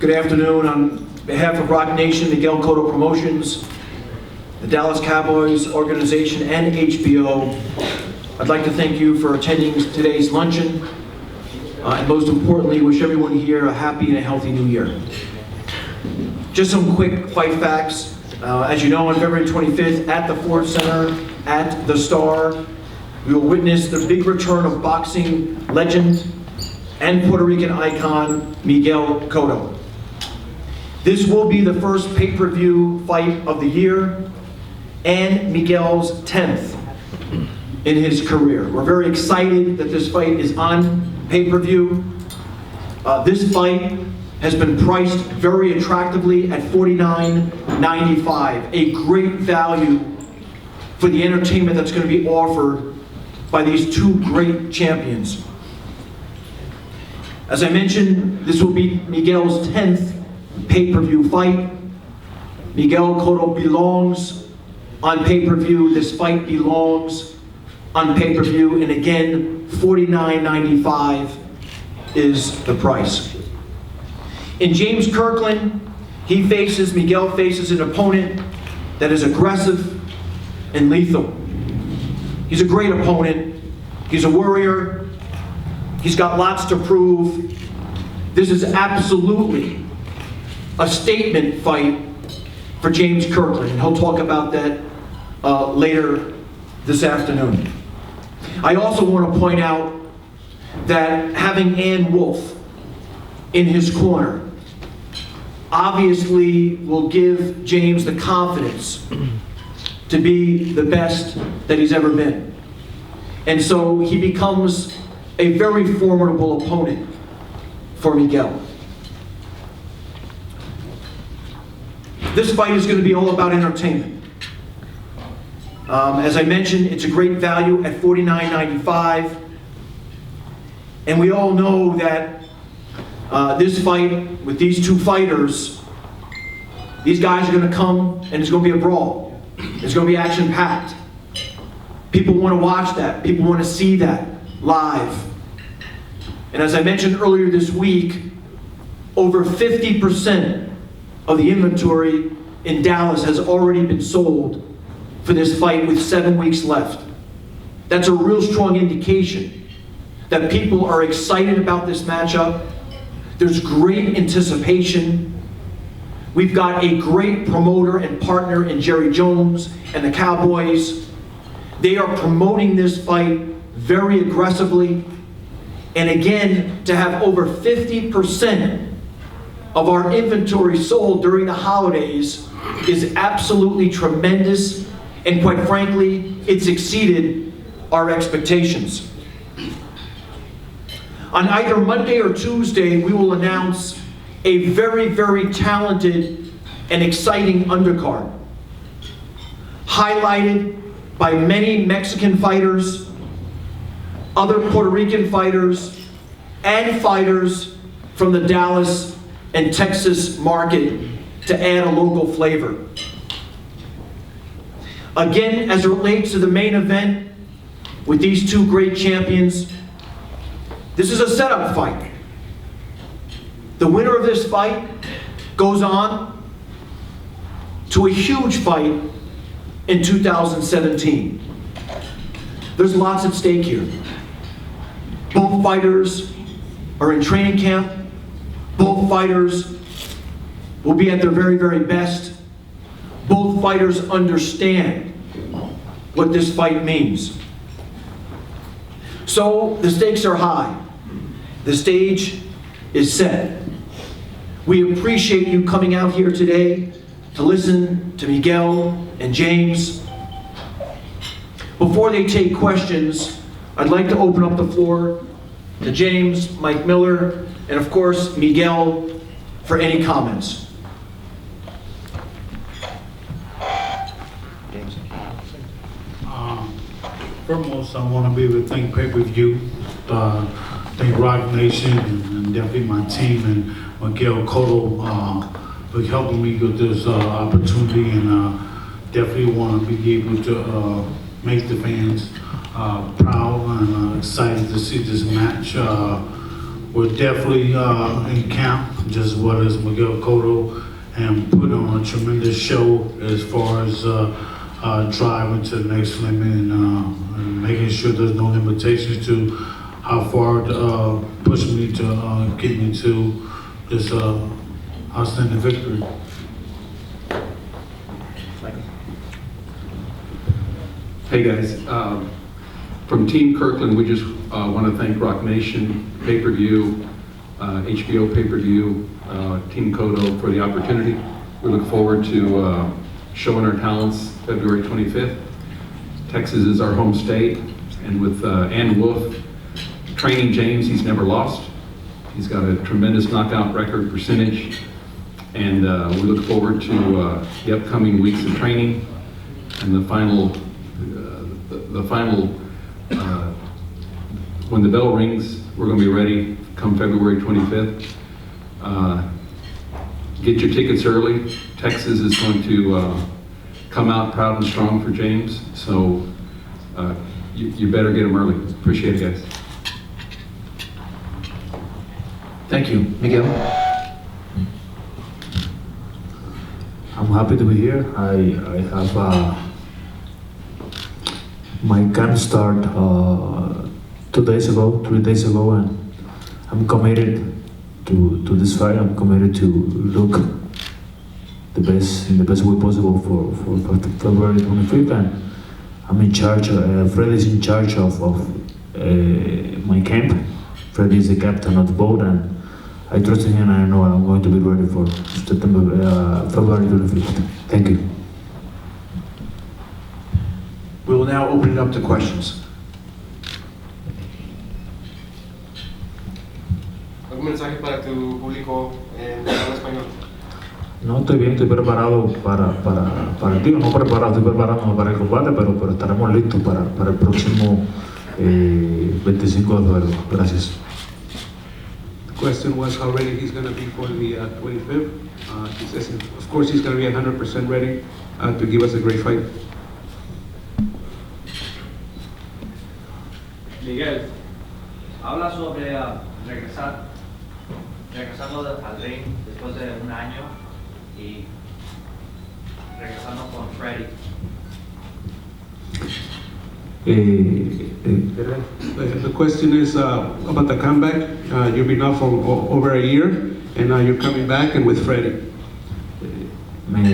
Good afternoon. On behalf of Rock Nation, Miguel Cotto Promotions, the Dallas Cowboys organization, and HBO, I'd like to thank you for attending today's luncheon, and most importantly, wish everyone here a happy and a healthy new year. Just some quick fight facts. As you know, on February 25th at the Ford Center at the Star, we will witness the big return of boxing legend and Puerto Rican icon Miguel Cotto. This will be the first pay-per-view fight of the year and Miguel's 10th in his career. We're very excited that this fight is on pay-per-view. This fight has been priced very attractively at $49.95, a great value for the entertainment that's going to be offered by these two great champions. As I mentioned, this will be Miguel's 10th pay-per-view fight. Miguel Cotto belongs on pay-per-view. This fight belongs on pay-per-view, and again, $49.95 is the price. In James Kirkland, Miguel faces an opponent that is aggressive and lethal. He's a great opponent. He's a warrior. He's got lots to prove. This is absolutely a statement fight for James Kirkland, and he'll talk about that later this afternoon. I also want to point out that having Ann Wolfe in his corner obviously will give James the confidence to be the best that he's ever been. And so he becomes a very formidable opponent for Miguel. This fight is going to be all about entertainment. As I mentioned, it's a great value at $49.95. And we all know that this fight with these two fighters, these guys are going to come and it's going to be a brawl. It's going to be action-packed. People want to watch that. People want to see that live. And as I mentioned earlier this week, over 50% of the inventory in Dallas has already been sold for this fight with 7 weeks left. That's a real strong indication that people are excited about this matchup. There's great anticipation. We've got a great promoter and partner in Jerry Jones and the Cowboys. They are promoting this fight very aggressively. And again, to have over 50% of our inventory sold during the holidays is absolutely tremendous. And quite frankly, it's exceeded our expectations. On either Monday or Tuesday, we will announce a very, very talented and exciting undercard, highlighted by many Mexican fighters, other Puerto Rican fighters, and fighters from the Dallas and Texas market to add a local flavor. Again, as it relates to the main event with these two great champions, this is a setup fight. The winner of this fight goes on to a huge fight in 2017. There's lots at stake here. Both fighters are in training camp. Both fighters will be at their very, very best. Both fighters understand what this fight means. So the stakes are high. The stage is set. We appreciate you coming out here today to listen to Miguel and James. Before they take questions, I'd like to open up the floor to James, Mike Miller, and of course, Miguel for any comments. James. Foremost, I want to be able to thank pay-per-view, thank Rock Nation, and definitely my team, and Miguel Cotto for helping me with this opportunity, and definitely want to be able to make the fans proud and excited to see this match. we're definitely in camp, just as well as Miguel Cotto, and putting on a tremendous show as far as driving to the next limit and making sure there's no limitations to how far push me to get me to this outstanding victory. Hey guys, from Team Kirkland, we just want to thank Rock Nation, Pay-Per-View, HBO Pay-Per-View, Team Cotto for the opportunity. We look forward to showing our talents February 25th. Texas is our home state, and with Ann Wolf training James, he's never lost. He's got a tremendous knockout record percentage, and we look forward to the upcoming weeks of training and the final, when the bell rings, we're going to be ready come February 25th. Get your tickets early. Texas is going to come out proud and strong for James, so you better get them early. Appreciate it, guys. Thank you. Miguel? I'm happy to be here. I have my camp start 3 days ago, and I'm committed to this fight. I'm committed to look in the best way possible for February 25th, and I'm in charge. Freddy's in charge of my camp. Freddy is the captain of the boat, and I trust in him, and I know I'm going to be ready for February 25th. Thank you. We will now open it up to questions. ¿Algún mensaje para tu público en español? No, estoy bien, estoy preparado para el tiro, no preparado, estoy preparándome para el combate, pero estaremos listos para el próximo 25 de febrero. Gracias. The question was how ready he's going to be for the 25th. He says, of course, he's going to be 100% ready to give us a great fight. Miguel, habla sobre regresando al ring después de un año y regresando con Freddy. The question is about the comeback. You've been off for over a year, and now you're coming back and with Freddy. Me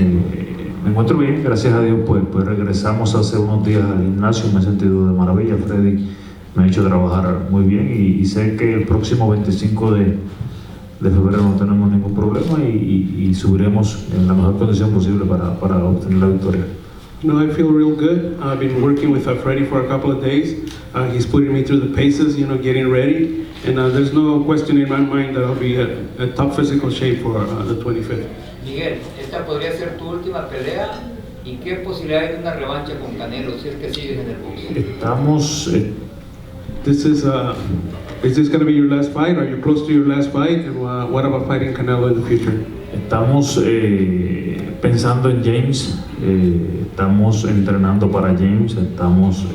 encuentro bien, gracias a Dios, pues regresamos hace unos días al gimnasio, me he sentido de maravilla. Freddy me ha hecho trabajar muy bien y sé que el próximo 25 de febrero no tenemos ningún problema y subiremos en la mejor condición posible para obtener la victoria. No, I feel real good. I've been working with Freddy for a couple of days. He's putting me through the paces, getting ready. And there's no question in my mind that I'll be at top physical shape for the 25th. Miguel, esta podría ser tu última pelea. ¿Y qué posibilidad hay de una revancha con Canelo si es que sigues en el boxeo? Estamos... Is this going to be your last fight? Are you close to your last fight? And what about fighting Canelo in the future? Estamos pensando en James, estamos entrenando para James, estamos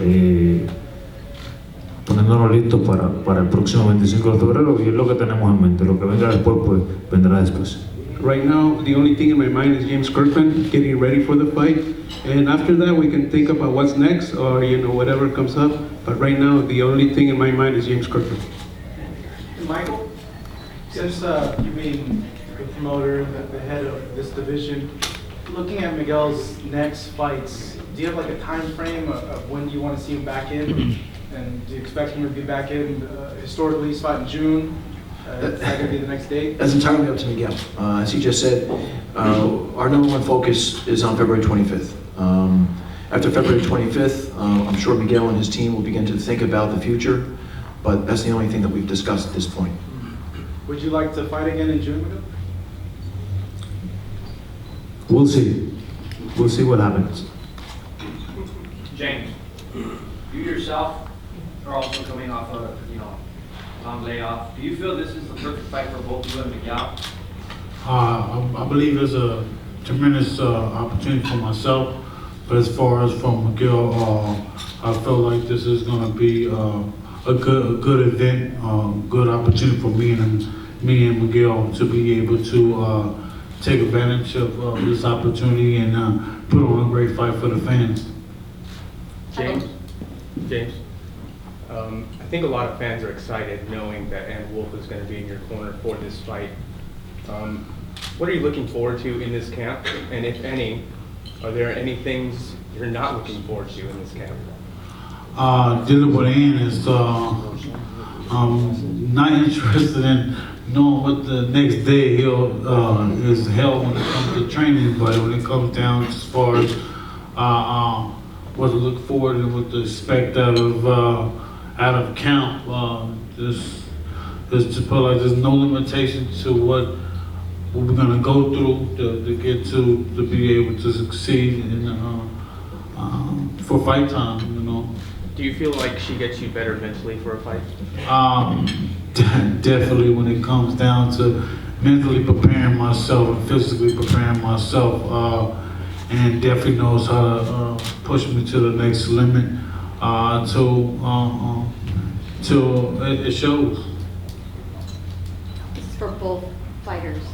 poniéndonos listos para el próximo 25 de febrero y es lo que tenemos en mente. Lo que venga después, pues vendrá después. Right now, the only thing in my mind is James Kirkland getting ready for the fight. And after that, we can think about what's next or, whatever comes up. But right now, the only thing in my mind is James Kirkland. Michael, since you being the promoter, the head of this division, looking at Miguel's next fights, do you have like a time frame of when you want to see him back in? And do you expect him to be back in? Historically, he's fought in June. Is that going to be the next date? That's entirely up to Miguel. As he just said, our number one focus is on February 25th. After February 25th, I'm sure Miguel and his team will begin to think about the future, but that's the only thing that we've discussed at this point. Would you like to fight again in June, Miguel? We'll see. We'll see what happens. James, you yourself are also coming off a long layoff. Do you feel this is the perfect fight for both you and Miguel? I believe it's a tremendous opportunity for myself, but as far as from Miguel, I feel like this is going to be a good event, good opportunity for me and Miguel to be able to take advantage of this opportunity and put on a great fight for the fans. James, I think a lot of fans are excited knowing that Ann Wolf is going to be in your corner for this fight. What are you looking forward to in this camp? And if any, are there any things you're not looking forward to in this camp? Dealing with Ann is not interested in knowing what the next day is held when it comes to training, but when it comes down as far as what to look forward and what to expect out of camp, just to put like there's no limitation to what we're gonna go through to get to be able to succeed in for fight time, you know. Do you feel like she gets you better mentally for a fight? Definitely when it comes down to mentally preparing myself and physically preparing myself, and definitely knows how to push me to the next limit till it shows. This is for both fighters.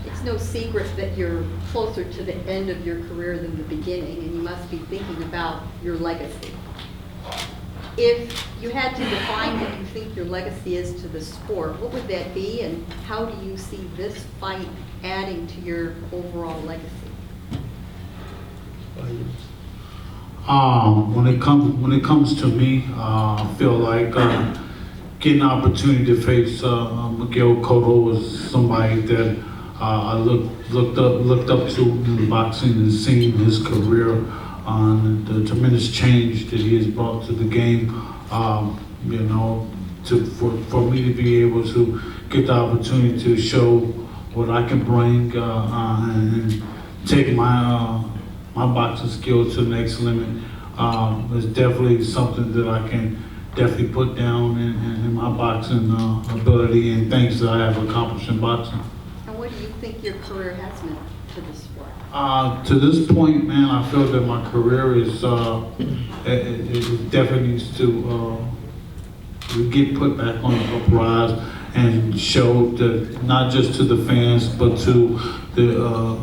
It's no secret that you're closer to the end of your career than the beginning, and you must be thinking about your legacy. If you had to define what you think your legacy is to the sport, what would that be, and how do you see this fight adding to your overall legacy? When it comes to me, I feel like getting an opportunity to face Miguel Cotto was somebody that I looked up to in boxing and seeing his career. The tremendous change that he has brought to the game, you know, for me to be able to get the opportunity to show what I can bring and take my boxing skills to the next limit is definitely something that I can definitely put down in my boxing ability and things that I have accomplished in boxing. And what do you think your career has meant to the sport? To this point, man, I feel that my career is it definitely needs to get put back on the uprise and show that not just to the fans but to the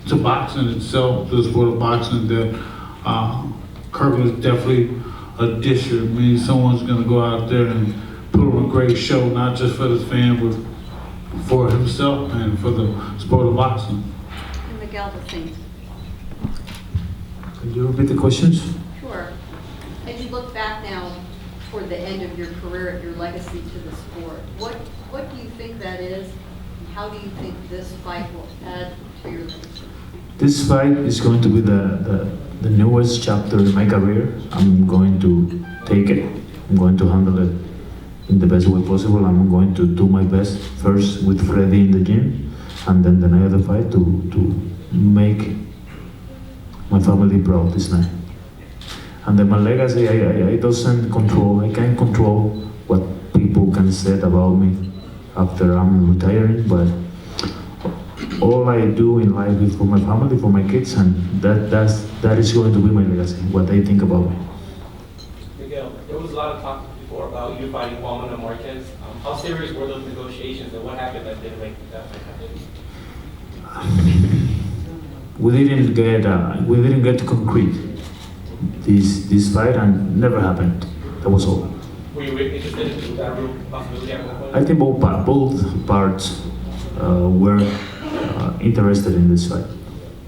to boxing itself, the sport of boxing, that Kirkland is definitely a disher. I mean, someone's going to go out there and put on a great show, not just for the fan, but for himself and for the sport of boxing. And Miguel, the same. Can you repeat the questions? Sure. As you look back now toward the end of your career, at your legacy to the sport, what do you think that is? And how do you think this fight will add to your legacy? This fight is going to be the newest chapter in my career. I'm going to take it. I'm going to handle it in the best way possible. I'm going to do my best first with Freddy in the gym, and then the night of the fight to make my family proud this night. And then my legacy, I can't control what people can say about me after I'm retiring, but all I do in life is for my family, for my kids, and that is going to be my legacy, what they think about me. Miguel, there was a lot of talk before about you fighting Juan Manuel Marquez. How serious were those negotiations, and what happened that didn't make that fight happen? We didn't get to concrete this fight, and never happened. That was all. Were you interested in that real possibility at one point? I think both parts were interested in this fight.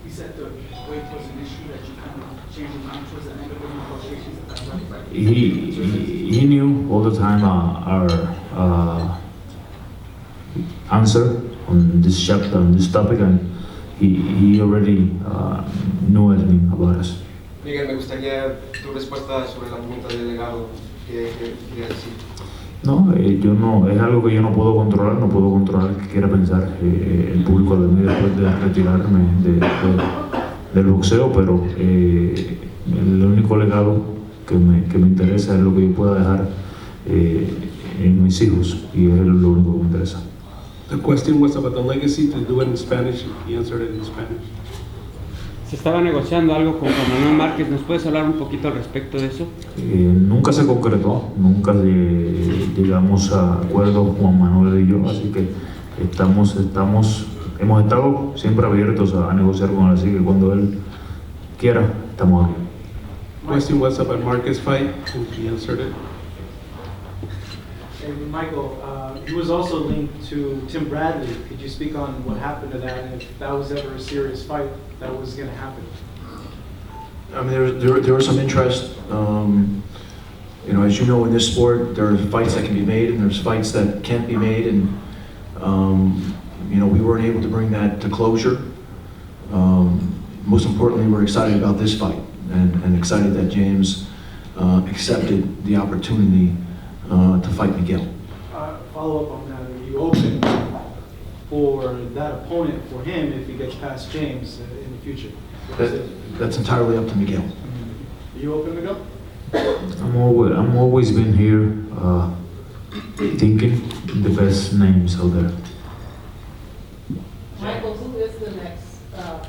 You said the weight was an issue that you kind of changed your mind towards the end of the negotiations. Is that right? He knew all the time our answer on this chapter, on this topic, and he already knew everything about us. Miguel, me gustaría tu respuesta sobre la pregunta del delegado que quería decir. No, yo no, es algo que yo no puedo controlar qué quiera pensar el público de mí después de retirarme del boxeo, pero el único legado que me interesa es lo que yo pueda dejar en mis hijos, y es lo único que me interesa. The question was about the legacy, to do it in Spanish. He answered it in Spanish. Se estaba negociando algo con Juan Manuel Márquez. ¿Nos puedes hablar un poquito al respecto de eso? Nunca se concretó, nunca llegamos a acuerdo Juan Manuel y yo, así que hemos estado siempre abiertos a negociar con él, así que cuando él quiera, estamos aquí. Question was about Marcus fight, and he answered it. And Michael, he was also linked to Tim Bradley. Could you speak on what happened to that, and if that was ever a serious fight that was going to happen? I mean, there was some interest. You know, as you know, in this sport, there are fights that can be made and there's fights that can't be made, and you know, we weren't able to bring that to closure. Most importantly, we're excited about this fight and excited that James accepted the opportunity to fight Miguel. Follow up on that. Are you open for that opponent for him if he gets past James in the future? That's entirely up to Miguel. Are you open to go? I'm always been here thinking the best names out there. Michael, who is the next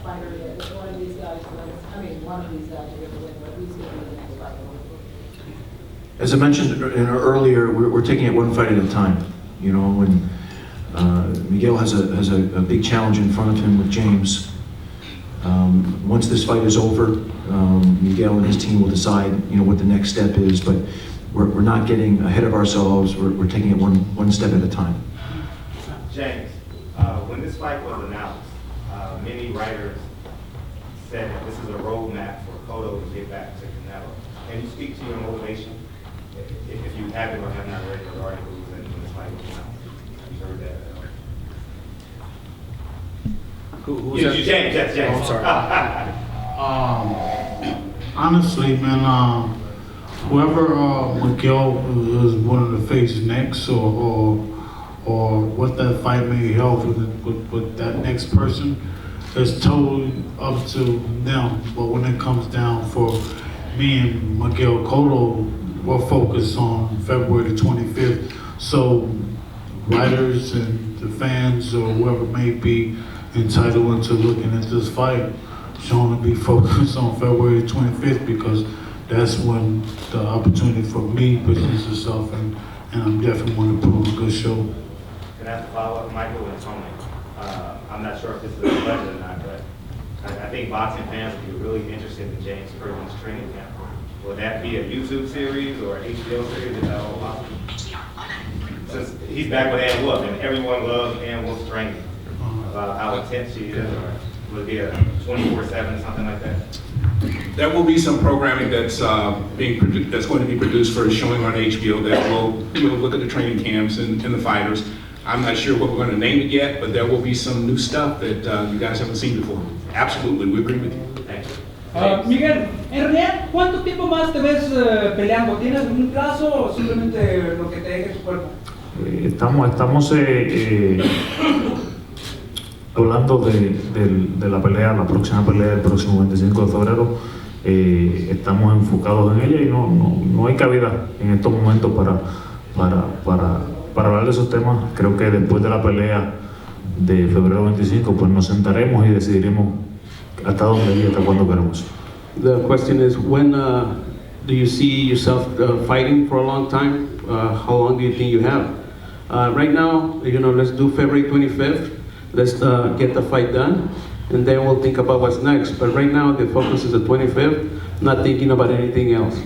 fighter that one of these guys wins? I mean, one of these guys are going to win, but who's going to be the next fighter? As I mentioned earlier, we're taking it one fight at a time. You know, and Miguel has a big challenge in front of him with James. Once this fight is over, Miguel and his team will decide, you know, what the next step is. But we're not getting ahead of ourselves. We're taking it one step at a time. James, when this fight was announced, many writers said that this is a roadmap for Cotto to get back to Canelo. Can you speak to your motivation, if you haven't or have not read the articles and when this fight was announced? Have you heard that? Who's You, that? James, that's James. Oh, I'm sorry. Honestly, man, whoever Miguel is willing to face next, or what that fight may hold with that next person, is totally up to them. But when it comes down for me and Miguel Cotto, we're focused on February the 25th. So writers and the fans or whoever may be entitled into looking at this fight should only be focused on February 25th, because that's when the opportunity for me presents itself, and I'm definitely want to put on a good show. Can I have to follow up, Michael and Tony? I'm not sure if this is a budget or not, but I think boxing fans would be really interested in James Kirkland's training camp. Will that be a YouTube series or an HBO series? Is that all possible? Since he's back with Ann Wolf, and everyone loves Ann Wolf's training, about how intense she is, or will it be a 24/7 or something like that? There will be some programming that's that's going to be produced for a showing on HBO that will look at the training camps and the fighters. I'm not sure what we're going to name it yet, but there will be some new stuff that you guys haven't seen before. Absolutely, we agree with you. Thank you. Miguel, en realidad, ¿cuánto tiempo más te ves peleando? ¿Tienes un plazo o simplemente lo que te deje tu cuerpo? Estamos hablando de la pelea, la próxima pelea del próximo 25 de febrero. Estamos enfocados en ella y no hay cabida en estos momentos para hablar de esos temas. Creo que después de la pelea de febrero 25, pues nos sentaremos y decidiremos hasta dónde y hasta cuándo queremos. The question is, when do you see yourself fighting for a long time? How long do you think you have? Right now, let's do February 25th. Let's get the fight done, and then we'll think about what's next. But right now, the focus is the 25th, not thinking about anything else.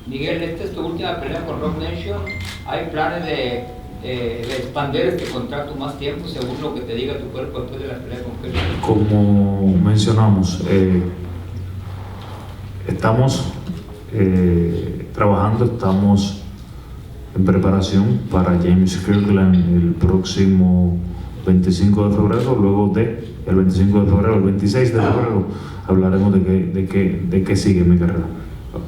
Miguel, esta es tu última pelea con Rock Nation. ¿Hay planes de expandir este contrato más tiempo, según lo que te diga tu cuerpo después de la pelea con Kirkland? Como mencionamos, estamos trabajando, estamos en preparación para James Kirkland el próximo 25 de febrero, luego el 25 de febrero, el 26 de febrero, hablaremos de qué sigue mi carrera.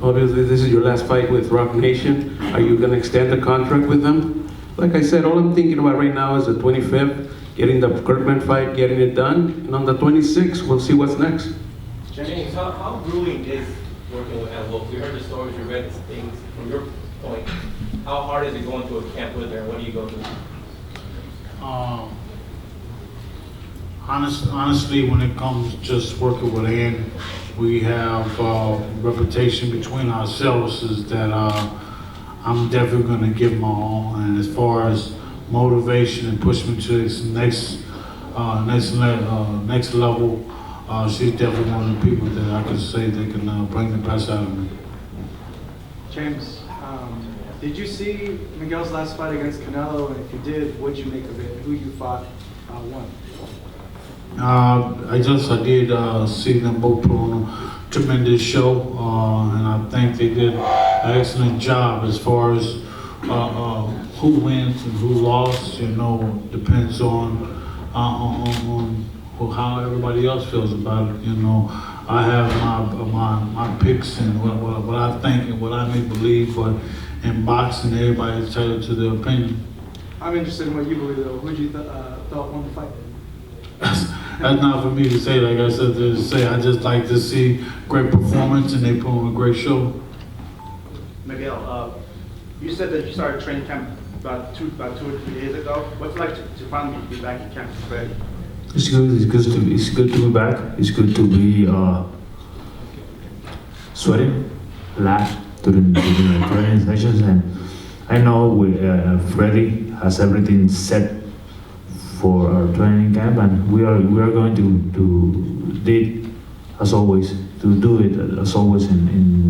Obviously, this is your last fight with Rock Nation. Are you going to extend the contract with them? Like I said, all I'm thinking about right now is the 25th, getting the Kirkland fight, getting it done, and on the 26th, we'll see what's next. James, how grueling is working with Ann Wolf? We heard the stories, we read the things. From your point, how hard is it going to a camp with her, and what do you go through? Honestly, when it comes just working with Ann, we have reputation between ourselves is that I'm definitely going to give my all. And as far as motivation and push me to this next level, she's definitely one of the people that I can say that can bring the best out of me. James, did you see Miguel's last fight against Canelo? And if you did, what'd you make of it? Who you fought won? I did see them both put on a tremendous show, and I think they did an excellent job as far as who wins and who lost. You know, depends on how everybody else feels about it. You know, I have my picks and what I think and what I may believe, but in boxing, everybody's entitled to their opinion. I'm interested in what you believe, though. Who you thought won the fight? That's not for me to say. Like I said, to say I just like to see great performance, and they put on a great show. Miguel, you said that you started training camp about two or 3 days ago. What's it like to finally be back in camp today? It's good. It's good to be back. It's good to be sweating a lot during the training sessions, and I know Freddie has everything set for our training camp, and we are going to do it as always in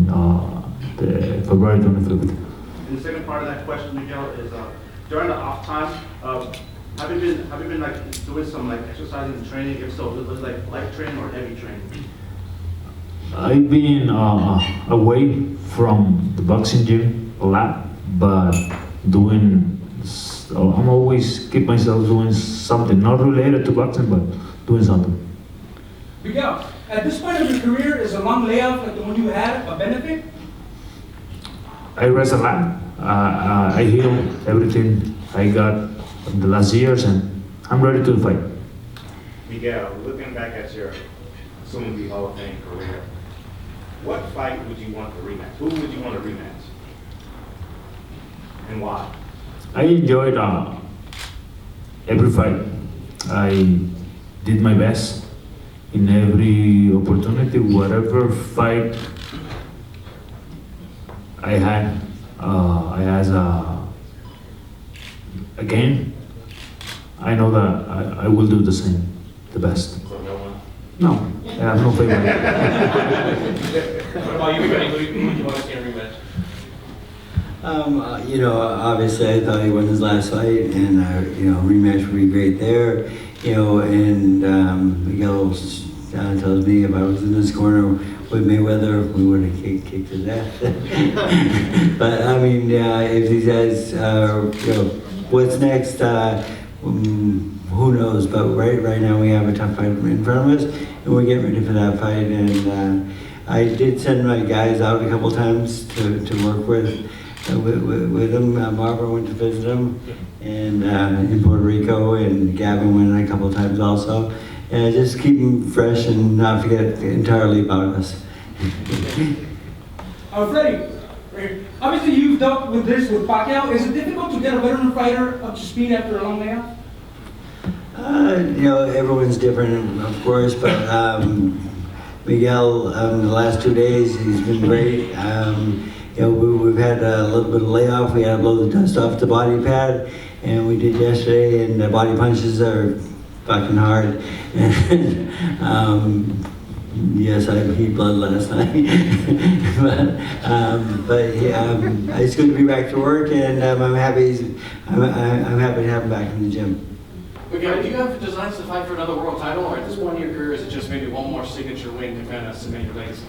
the February 25th. And the second part of that question, Miguel, is during the off time, have you been like doing some like exercising and training? If so, was it like light training or heavy training? I've been away from the boxing gym a lot, but I'm always keep myself doing something, not related to boxing, but doing something. Miguel, at this point of your career, is a long layoff like the one you had a benefit? I rest a lot. I heal everything I got in the last years, and I'm ready to fight. Miguel, looking back at your soon-to-be Hall of Fame career, what fight would you want to rematch? Who would you want to rematch? And why? I enjoyed every fight. I did my best in every opportunity, whatever fight I had. Again, I know that I will do the same, the best. So no one? No, I have no favorite. What about you, Freddie? Who do you want to see in a rematch? You know, obviously I thought he won his last fight, and rematch would be great there. You know, and Miguel tells me if I was in this corner with Mayweather, we would have kicked his ass. But I mean, if these guys, what's next? Who knows? But right now we have a tough fight in front of us, and we're getting ready for that fight. And I did send my guys out a couple times to work with them. Barbara went to visit them, and in Puerto Rico, and Gavin went a couple times also. And just keep them fresh and not forget entirely about us. Freddie, obviously you've dealt with this with Pacquiao. Is it difficult to get a veteran fighter up to speed after a long layoff? Everyone's different, of course, but Miguel, the last 2 days, he's been great. We've had a little bit of layoff. We had to blow the dust off the body pad, and we did yesterday, and the body punches are fucking hard. Yes, I peed blood last night. but it's good to be back to work, and I'm happy. I'm happy to have him back in the gym. Miguel, do you have designs to fight for another world title, or at this point in your career, is it just maybe one more signature win to kind of cement your legacy?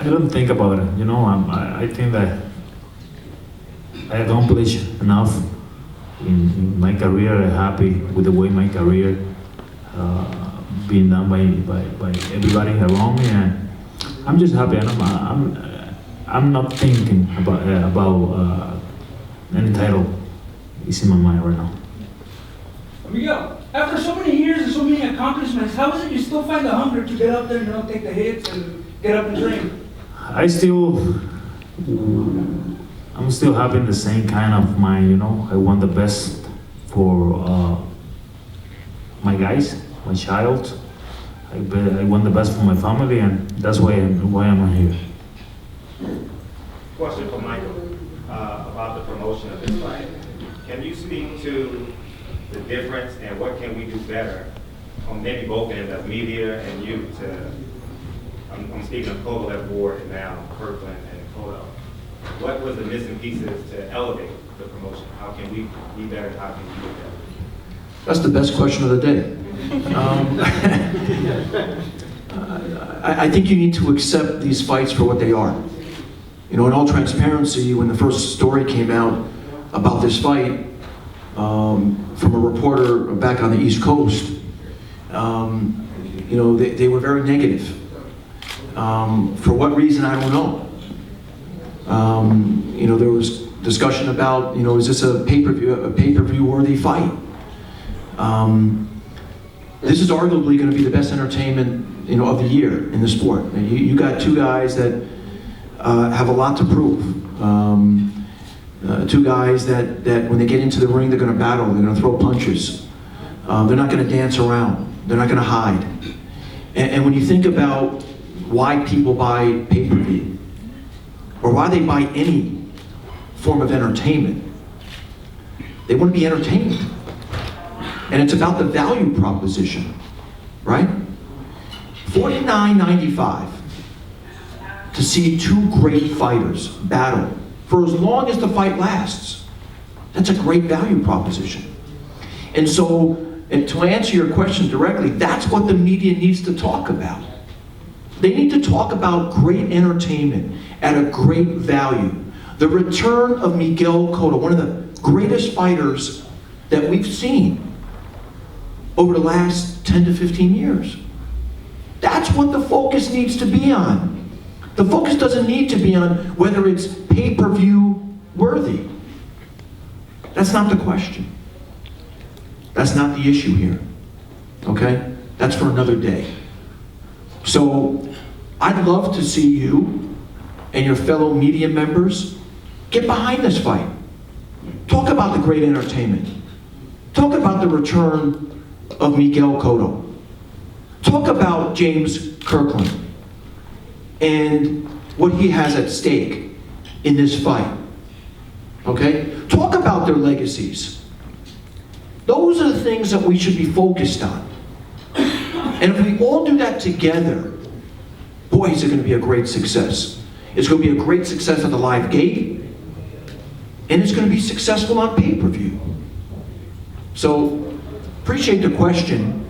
I don't think about it. I think that I accomplished enough in my career. I'm happy with the way my career being done by everybody around me, and I'm just happy. And I'm not thinking about any title. It's in my mind right now. Miguel, after so many years and so many accomplishments, how is it you still find the hunger to get up there and take the hits and get up and train? I'm still having the same kind of mind, I want the best for my guys, my child. I want the best for my family, and that's why I'm here. Question for Michael about the promotion of this fight. Can you speak to the difference and what can we do better on maybe both ends of media and you I'm speaking of Kovalev Ward and now Kirkland and Cotto. What was the missing pieces to elevate the promotion? How can we be better? How can we do better? That's the best question of the day. I think you need to accept these fights for what they are. You know, in all transparency, when the first story came out about this fight from a reporter back on the East Coast, you know, they were very negative. For what reason, I don't know. You know, there was discussion about, you know, is this a pay-per-view worthy fight? This is arguably going to be the best entertainment, you know, of the year in the sport. And you got two guys that have a lot to prove. Two guys that when they get into the ring, they're going to battle. They're going to throw punches. They're not going to dance around. They're not going to hide. And when you think about why people buy pay-per-view, or why they buy any form of entertainment, they want to be entertained. And it's about the value proposition, right? $49.95 to see two great fighters battle for as long as the fight lasts. That's a great value proposition. And so, and to answer your question directly, that's what the media needs to talk about. They need to talk about great entertainment at a great value. The return of Miguel Cotto, one of the greatest fighters that we've seen over the last 10 to 15 years. That's what the focus needs to be on. The focus doesn't need to be on whether it's pay-per-view worthy. That's not the question. That's not the issue here. Okay? That's for another day. So, I'd love to see you and your fellow media members get behind this fight. Talk about the great entertainment. Talk about the return of Miguel Cotto. Talk about James Kirkland and what he has at stake in this fight. Okay? Talk about their legacies. Those are the things that we should be focused on. And if we all do that together, boy, is it going to be a great success. It's going to be a great success at the live gate, and it's going to be successful on pay-per-view. So, appreciate the question,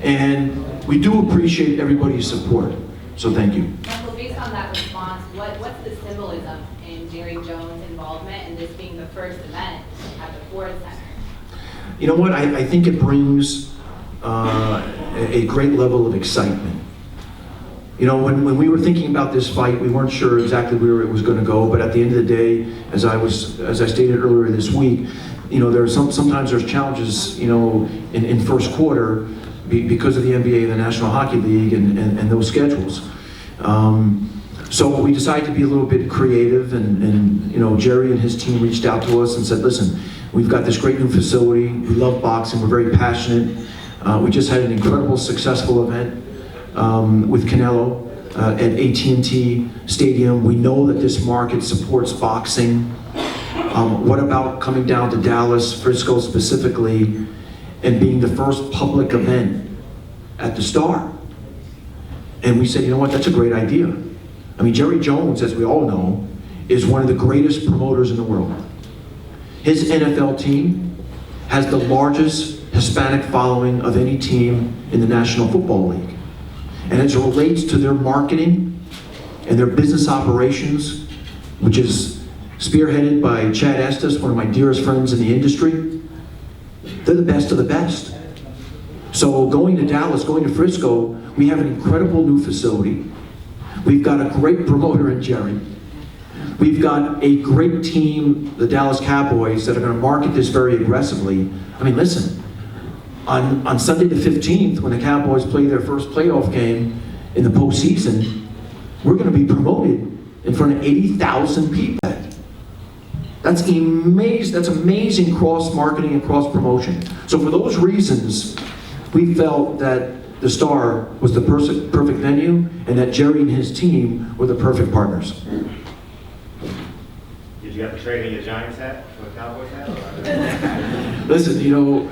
and we do appreciate everybody's support. So thank you. Michael, based on that response, what's the symbolism in Jerry Jones' involvement in this being the first event at the Ford Center? You know what? I think it brings a great level of excitement. You know, when we were thinking about this fight, we weren't sure exactly where it was going to go, but at the end of the day, as I stated earlier this week, you know, sometimes there's challenges, you know, in first quarter because of the NBA and the National Hockey League and those schedules. So we decided to be a little bit creative, and you know, Jerry and his team reached out to us and said, listen, we've got this great new facility, we love boxing, we're very passionate. We just had an incredible, successful event with Canelo at AT&T Stadium. We know that this market supports boxing. What about coming down to Dallas, Frisco specifically, and being the first public event at the Star? And we said, you know what, that's a great idea. I mean, Jerry Jones, as we all know, is one of the greatest promoters in the world. His NFL team has the largest Hispanic following of any team in the National Football League. And as it relates to their marketing and their business operations, which is spearheaded by Chad Estes, one of my dearest friends in the industry, they're the best of the best. So going to Dallas, going to Frisco, we have an incredible new facility. We've got a great promoter in Jerry. We've got a great team, the Dallas Cowboys, that are going to market this very aggressively. I mean, listen, on Sunday the 15th, when the Cowboys play their first playoff game in the postseason, we're going to be promoted in front of 80,000 people. That's amazing. That's amazing cross-marketing and cross-promotion. So for those reasons, we felt that the Star was the perfect venue and that Jerry and his team were the perfect partners. Did you have to trade in your Giants hat for a Cowboys hat? Listen, you know,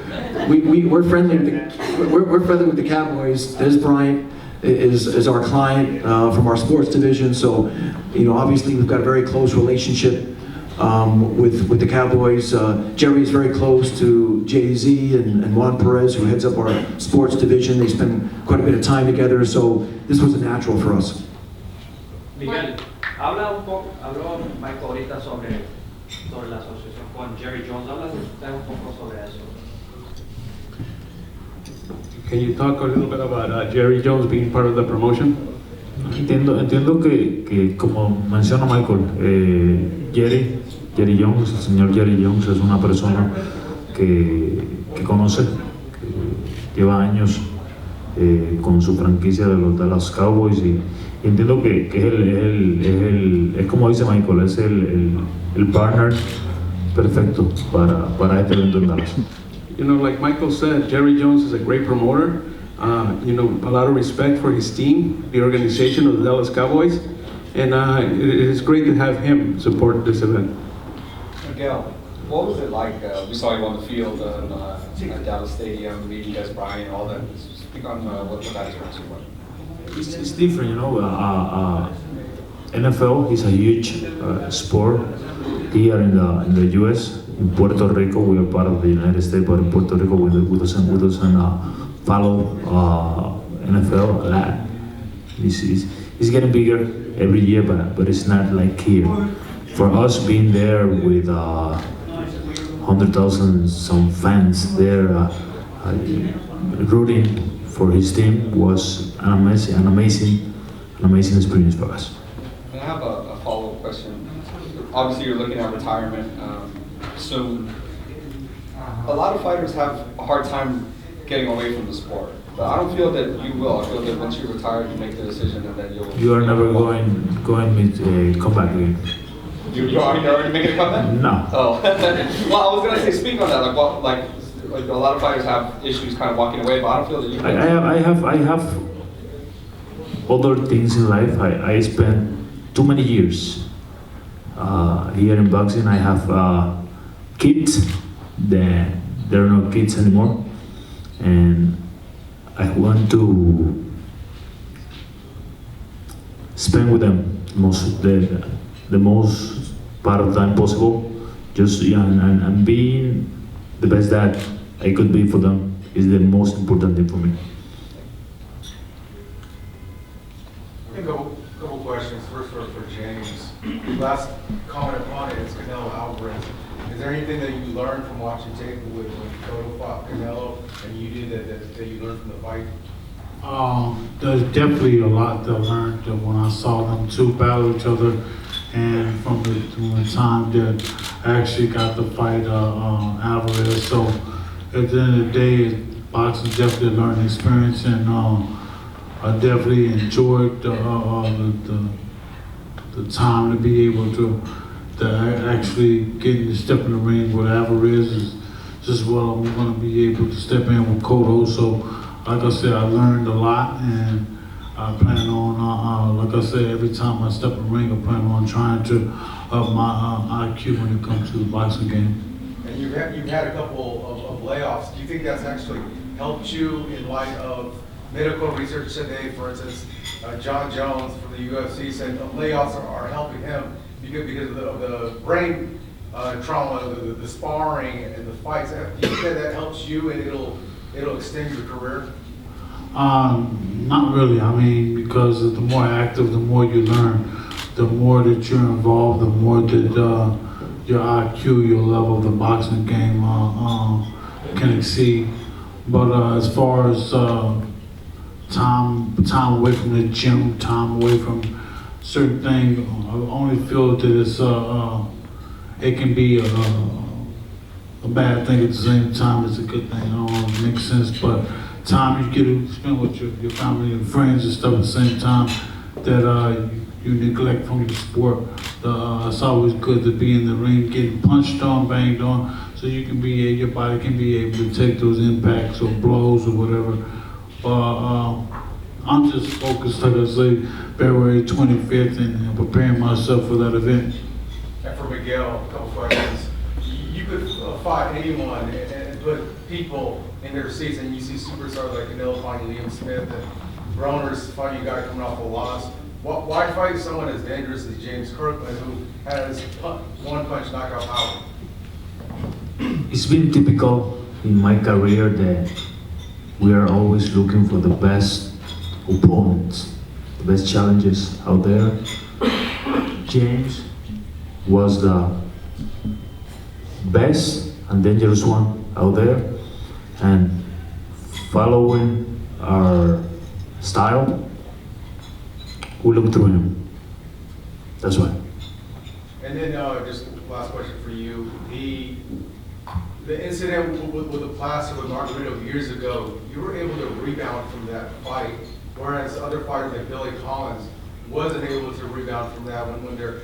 we're friendly we're friendly with the Cowboys. Des Bryant is our client from our sports division, so you know, obviously we've got a very close relationship with the Cowboys. Jerry's very close to Jay-Z and Juan Perez, who heads up our sports division. They spend quite a bit of time together, so this was a natural for us. Miguel, habló Michael ahorita sobre la asociación con Jerry Jones. Habla usted un poco sobre eso. Can you talk a little bit about Jerry Jones being part of the promotion? Entiendo que como menciona Michael, Jerry Jones, el señor Jerry Jones es una persona que conoce, que lleva años con su franquicia de los Dallas Cowboys y entiendo que es como dice Michael, es el partner perfecto para este evento en Dallas. You know, like Michael said, Jerry Jones is a great promoter. You know, a lot of respect for his team, the organization of the Dallas Cowboys, and it is great to have him support this event. Miguel, what was it like? We saw you on the field at Dallas Stadium, meeting Des Bryant, all that. Speak on what that experience was. It's different, you know. NFL is a huge sport here in the U.S. In Puerto Rico, we are part of the United States, but in Puerto Rico, we doesn't follow NFL. It's getting bigger every year, but it's not like here. For us being there with 100,000 some fans there rooting for his team was an amazing experience for us. And I have a follow-up question. Obviously, you're looking at retirement soon. A lot of fighters have a hard time getting away from the sport. But I don't feel that you will. I feel that once you retire, you make the decision and then you'll... You are never going to come back again. You're already making a comeback? No. Oh. Well, I was going to say, speak on that. Like a lot of fighters have issues kind of walking away, but I don't feel that you... I have other things in life. I spent too many years here in boxing. I have kids. There are no kids anymore. And I want to spend with them the most part of the time possible. Just and being the best dad I could be for them is the most important thing for me. A couple questions. First for James. Last comment upon it is Canelo Alvarez. Is there anything that you learned from watching tape when Cotto fought Canelo and you did that you learned from the fight? There's definitely a lot to learn when I saw them two battle each other, and from the time that I actually got to fight Alvarez. So at the end of the day, boxing definitely a learning experience, and I definitely enjoyed the time to be able to actually get to step in the ring with Alvarez is just what I'm going to be able to step in with Cotto. So, like I said, I learned a lot, and I plan on, like I said, every time I step in the ring, I plan on trying to up my IQ when it comes to the boxing game. And you've had a couple of layoffs. Do you think that's actually helped you in light of medical research today? For instance, John Jones from the UFC said layoffs are helping him because of the brain trauma, the sparring and the fights. Do you think that helps you and it'll extend your career? Not really. I mean, because the more active, the more you learn. The more that you're involved, the more that your IQ, your level of the boxing game can exceed. But as far as time away from the gym, time away from certain things, I only feel that it's it can be a bad thing at the same time. It's a good thing. I don't know if it makes sense, but time you get to spend with your family and friends and stuff at the same time that you neglect from the sport. It's always good to be in the ring, getting punched on, banged on, so you can be, your body can be able to take those impacts or blows or whatever. I'm just focused, like I say, February 25th and preparing myself for that event. And for Miguel, a couple questions. You could fight anyone and put people in their seats, and you see superstars like Canelo fighting Liam Smith and Broner's fighting a guy coming off a loss. Why fight someone as dangerous as James Kirkland, who has one-punch knockout power? It's been typical in my career that we are always looking for the best opponents, the best challenges out there. James was the best and dangerous one out there, and following our style, we look through him. That's why. And then just last question for you. The incident with the plaster with Margarito years ago, you were able to rebound from that fight, whereas other fighters like Billy Collins wasn't able to rebound from that when the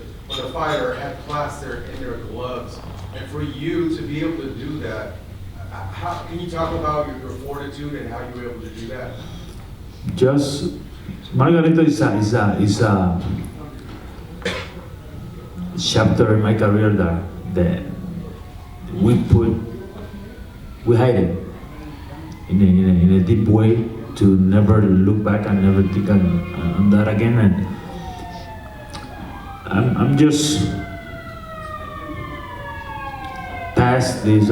fighter had plaster in their gloves. And for you to be able to do that, how can you talk about your fortitude and how you were able to do that? Just Margarito is a chapter in my career that we hide it in a deep way to never look back and never think on that again. And I'm just past this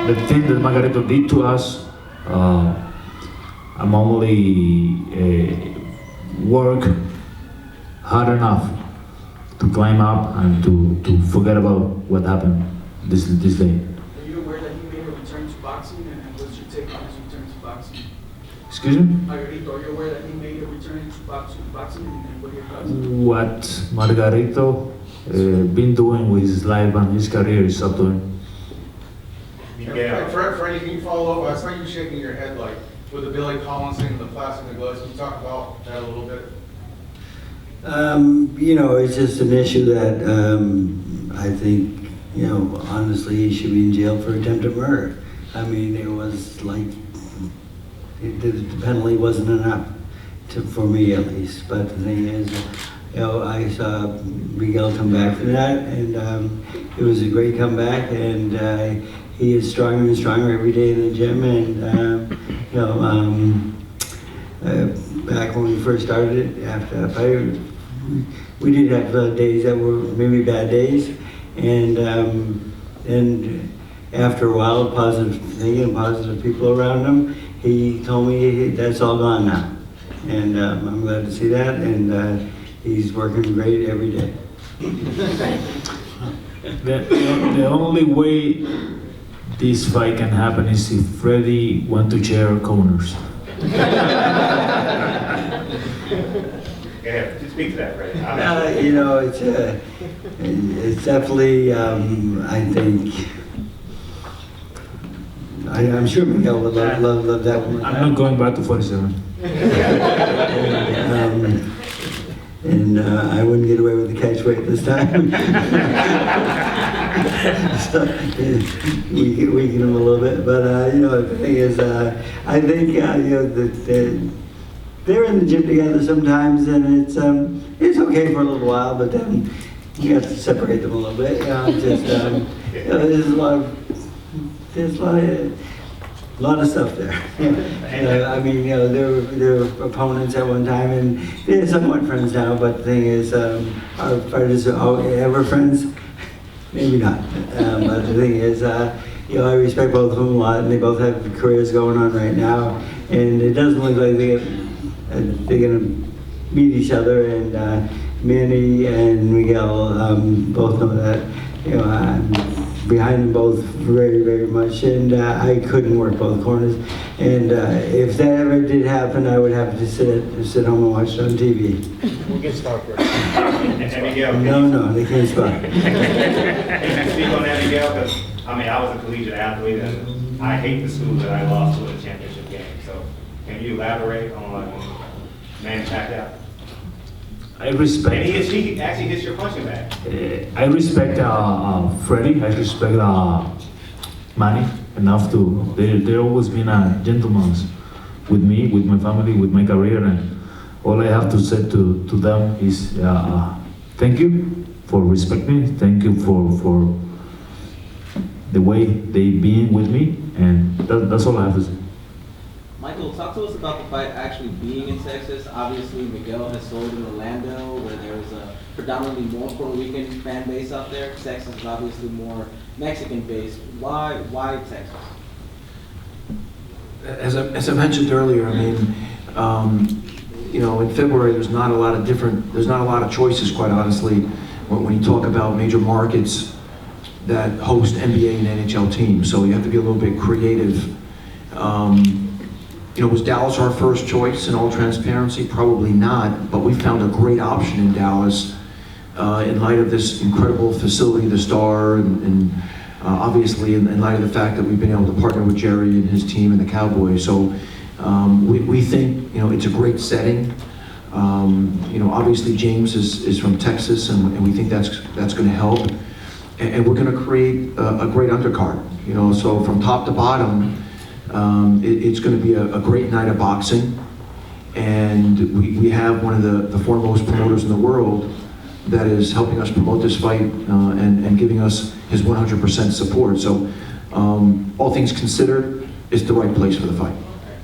the thing that Margarito did to us. I'm only work hard enough to climb up and to forget about what happened this day. Are you aware that he made a return to boxing, and what's your take on his return to boxing? Excuse me? Margarito, are you aware that he made a return to boxing, and what are your thoughts? What Margarito been doing with his life and his career is up to him. Yeah. Freddie, can you follow up? I saw you shaking your head like with the Billy Collins thing and the plaster in the gloves. Can you talk about that a little bit? It's just an issue that I think, honestly, he should be in jail for attempted murder. I mean, it was like, the penalty wasn't enough for me at least. But the thing is, I saw Miguel come back from that, and it was a great comeback, and he is stronger and stronger every day in the gym. And back when we first started it, after that fight, we did have days that were maybe bad days, and after a while, positive thinking and positive people around him, he told me that's all gone now, and I'm glad to see that, and he's working great every day. The only way this fight can happen is if Freddie went to chair corners. Yeah, just speak to that, Freddie. It's definitely, I think, I'm sure Miguel would love that one. I'm not going back to 47. And I wouldn't get away with the catch weight this time. So, weaken him a little bit, but the thing is, I think they're in the gym together sometimes, and it's okay for a little while, but then you have to separate them a little bit. There's a lot of stuff there. I mean, they were opponents at one time, and they're somewhat friends now. But the thing is, our fighters are ever friends. Maybe not. But the thing is, I respect both of them a lot, and they both have careers going on right now. And it doesn't look like they're going to meet each other. And Manny and Miguel both know that. I'm behind them both very, very much, and I couldn't work both corners. And if that ever did happen, I would have to sit home and watch it on TV. We'll get started. And Miguel, No, they can't spot. Can you speak on that, Miguel? Because I was a collegiate athlete, and I hate the school that I lost to in the championship game. So, can you elaborate on man back out? I respect. And he actually hits your punching bag. I respect Freddie. I respect Manny enough to. They always been a gentleman with me, with my family, with my career, and all I have to say to them is thank you for respecting me. Thank you for the way they been with me, and that's all I have to say. Michael, talk to us about the fight actually being in Texas. Obviously, Miguel has sold in Orlando, where there's a predominantly more Puerto Rican fan base out there. Texas is obviously more Mexican based. Why Texas? As I mentioned earlier, I mean, you know, in February, there's not a lot of choices, quite honestly, when you talk about major markets that host NBA and NHL teams. So you have to be a little bit creative. You know, was Dallas our first choice in all transparency? Probably not, but we found a great option in Dallas in light of this incredible facility, the Star, and obviously in light of the fact that we've been able to partner with Jerry and his team and the Cowboys. So we think, you know, it's a great setting. You know, obviously James is from Texas, and we think that's going to help. And we're going to create a great undercard. You know, so from top to bottom, it's going to be a great night of boxing, and we have one of the foremost promoters in the world that is helping us promote this fight and giving us his 100% support. So all things considered, it's the right place for the fight.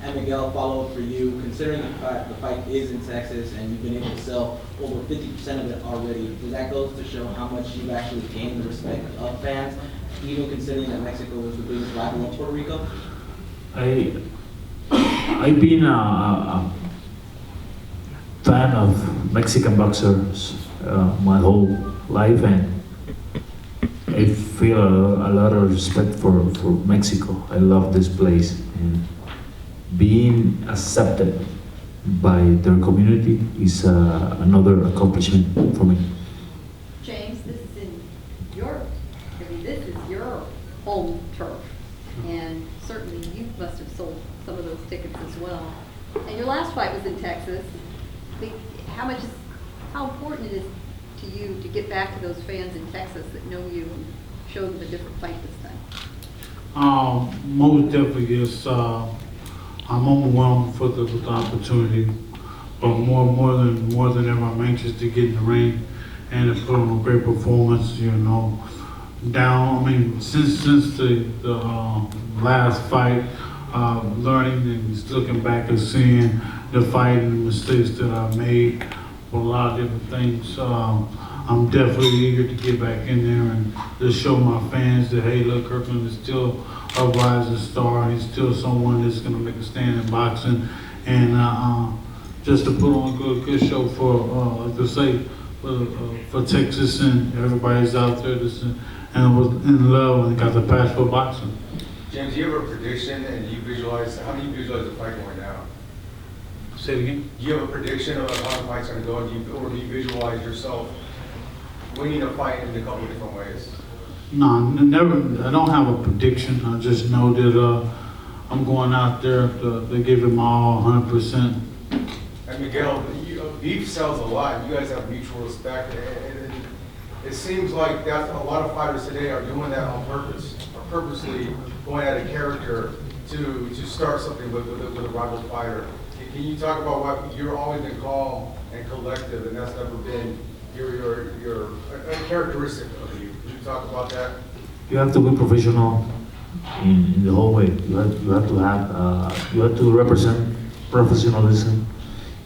And Miguel, follow up for you. Considering the fight is in Texas and you've been able to sell over 50% of it already, does that go to show how much you've actually gained the respect of fans, even considering that Mexico was the biggest rival of Puerto Rico? I've been a fan of Mexican boxers my whole life, and I feel a lot of respect for Mexico. I love this place, and being accepted by their community is another accomplishment for me. James, this is in Europe. I mean, this is your home turf. And certainly you must have sold some of those tickets as well. And your last fight was in Texas. How important it is to you to get back to those fans in Texas that know you and show them a different fight this time? Most definitely, yes. I'm overwhelmed for the opportunity, but more than ever, I'm anxious to get in the ring and to put on a great performance. You know, since the last fight, learning and just looking back and seeing the fight and the mistakes that I made for a lot of different things. I'm definitely eager to get back in there and just show my fans that, hey, look, Kirkland is still a rising star. He's still someone that's going to make a stand in boxing, and just to put on a good show for Texas and everybody's out there that's and was in love and got the passion for boxing. James, do you have a prediction and how do you visualize the fight going down? Say it again? Do you have a prediction of how the fight's going to go, or do you visualize yourself winning a fight in a couple of different ways? No, never. I don't have a prediction. I just know that I'm going out there to give it my all, 100%. And Miguel, beef sells a lot. You guys have mutual respect, and it seems like that a lot of fighters today are doing that on purpose, or purposely going at a character to start something with a rival fighter. Can you talk about what you've always been calm and collective, and that's never been your characteristic of you? Can you talk about that? You have to be professional in the whole way. You have to represent professionalism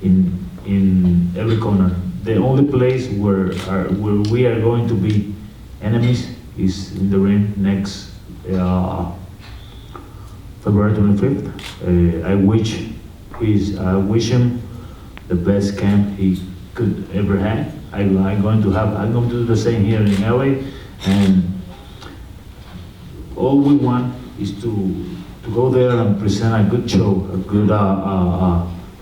in every corner. The only place where we are going to be enemies is in the ring next February 25th. I wish him the best camp he could ever have. I'm going to do the same here in LA, and all we want is to go there and present a good show, a good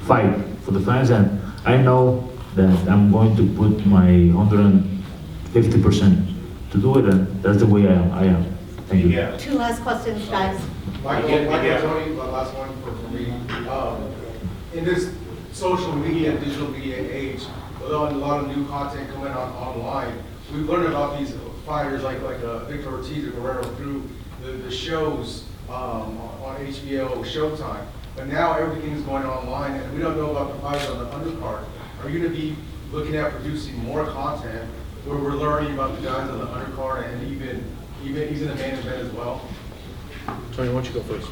fight for the fans, and I know that I'm going to put my 150% to do it, and that's the way I am. Thank you. Yeah. Two last questions, guys. Michael, Tony, last one for me. In this social media, digital media age, a lot of new content coming out online. We've learned about these fighters like Victor Ortiz or Guerrero through the shows on HBO, Showtime. But now everything's going online, and we don't know about the fighters on the undercard. Are you going to be looking at producing more content where we're learning about the guys on the undercard and even the main event as well? Tony, why don't you go first?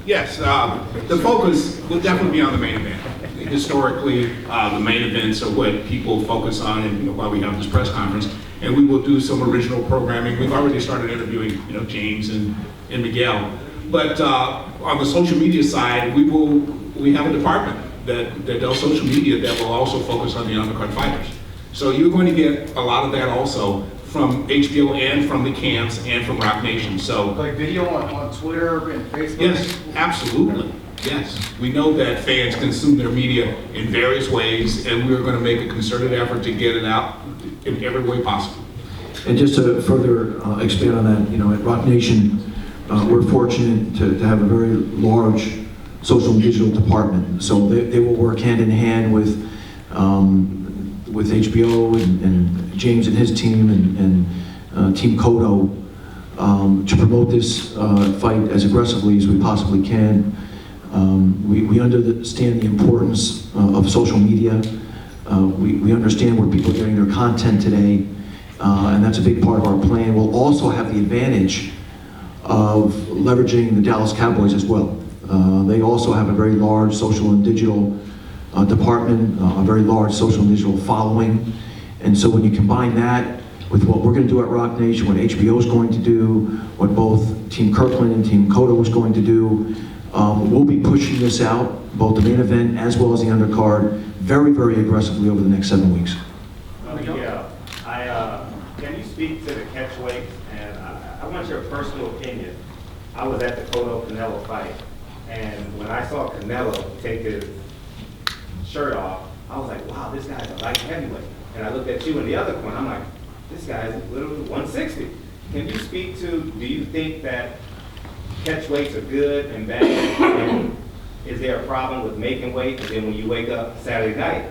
Yes, the focus will definitely be on the main event. Historically, the main events are what people focus on, and why we have this press conference. And we will do some original programming. We've already started interviewing, James and Miguel. But on the social media side, we have a department that does social media that will also focus on the undercard fighters. So you're going to get a lot of that also from HBO and from the camps and from Rock Nation. So like video on Twitter and Facebook? Yes, absolutely. Yes. We know that fans consume their media in various ways, and we're going to make a concerted effort to get it out in every way possible. And just to further expand on that, at Rock Nation, we're fortunate to have a very large social and digital department. So they will work hand in hand with HBO and James and his team and Team Cotto to promote this fight as aggressively as we possibly can. We understand the importance of social media. We understand where people are getting their content today, and that's a big part of our plan. We'll also have the advantage of leveraging the Dallas Cowboys as well. They also have a very large social and digital department, a very large social and digital following. And so when you combine that with what we're going to do at Rock Nation, what HBO is going to do, what both Team Kirkland and Team Cotto is going to do, we'll be pushing this out, both the main event as well as the undercard, very, very aggressively over the next 7 weeks. Can you speak to the catch weight? And I want your personal opinion. I was at the Cotto-Canelo fight, and when I saw Canelo take his shirt off, I was like, wow, this guy's a light heavyweight. And I looked at you in the other corner, I'm like, this guy's literally 160. Can you speak to, do you think that catch weights are good and bad? And is there a problem with making weight, and then when you wake up Saturday night,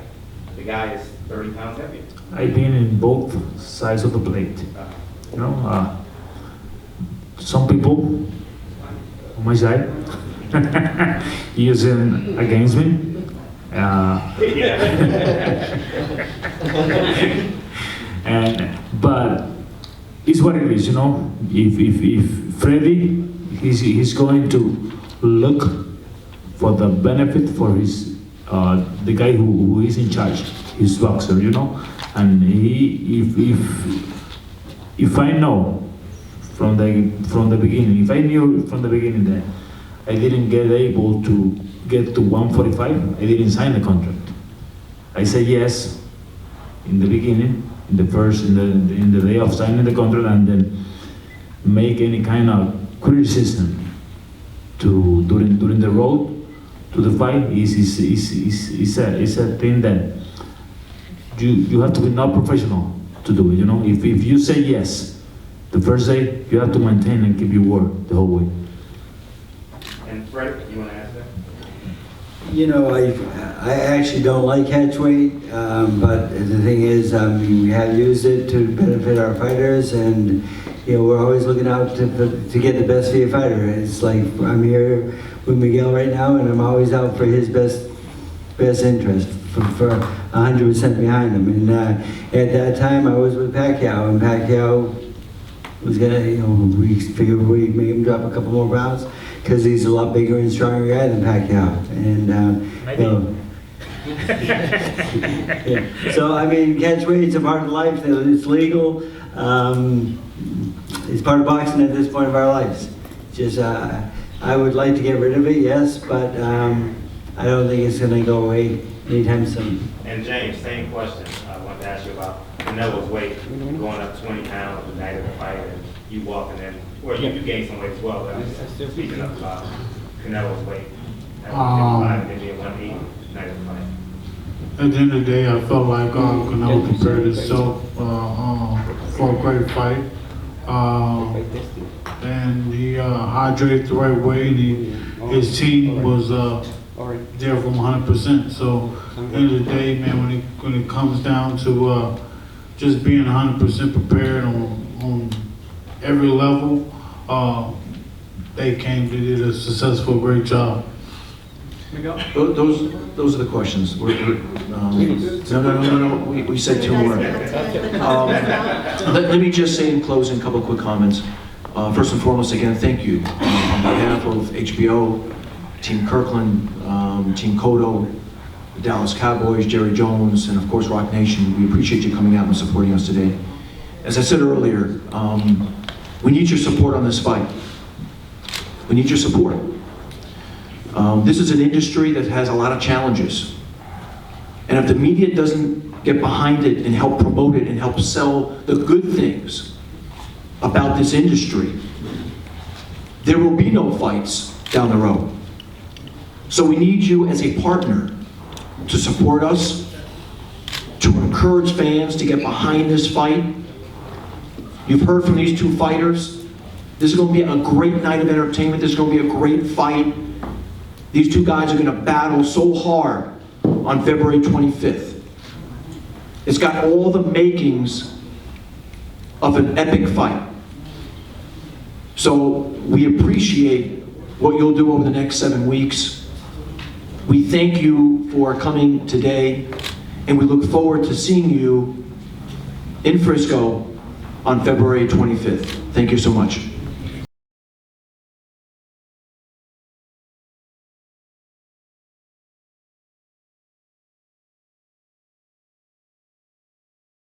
the guy is 30 pounds heavier? I've been in both sides of the plate. Some people on my side using against me. But it's what it is, If Freddy, he's going to look for the benefit for his the guy who is in charge, his boxer, and if I know from the beginning, if I knew from the beginning that I didn't get able to get to 145, I didn't sign the contract. I said yes in the beginning, in the day of signing the contract, and then make any kind of criticism during the road to the fight is a thing that you have to be not professional to do it. If you say yes the first day, you have to maintain and keep your word the whole way. And Fred, you want to ask that? I actually don't like catch weight, but the thing is, we have used it to benefit our fighters, and we're always looking out to get the best for your fighter. It's like I'm here with Miguel right now, and I'm always out for his best interest, for 100% behind him. And at that time, I was with Pacquiao, and Pacquiao was gonna, we figured we'd make him drop a couple more pounds because he's a lot bigger and stronger guy than Pacquiao. And yeah. So I mean, catch weight's a part of life. It's legal. It's part of boxing at this point of our lives. Just I would like to get rid of it, yes, but I don't think it's going to go away anytime soon. And James, same question. I wanted to ask you about Canelo's weight going up 20 pounds the night of the fight, and you walking in, or you gained some weight as well. But I'm still speaking of Canelo's weight at 155 and then 180 night of the fight. At the end of the day, I felt like Canelo prepared himself for a great fight. And he hydrated the right way, and his team was there from 100%. So end of the day, man, when it comes down to just being 100% prepared on every level, they did a successful, great job. Miguel? Those are the questions. No. We said two more. Let me just say in closing a couple of quick comments. First and foremost, again, thank you on behalf of HBO, Team Kirkland, Team Cotto, the Dallas Cowboys, Jerry Jones, and of course Rock Nation. We appreciate you coming out and supporting us today. As I said earlier, we need your support on this fight. We need your support. This is an industry that has a lot of challenges. And if the media doesn't get behind it and help promote it and help sell the good things about this industry, there will be no fights down the road. So we need you as a partner to support us, to encourage fans to get behind this fight. You've heard from these two fighters. This is going to be a great night of entertainment. This is going to be a great fight. These two guys are going to battle so hard on February 25th. It's got all the makings of an epic fight. So we appreciate what you'll do over the next 7 weeks. We thank you for coming today, and we look forward to seeing you in Frisco on February 25th. Thank you so much.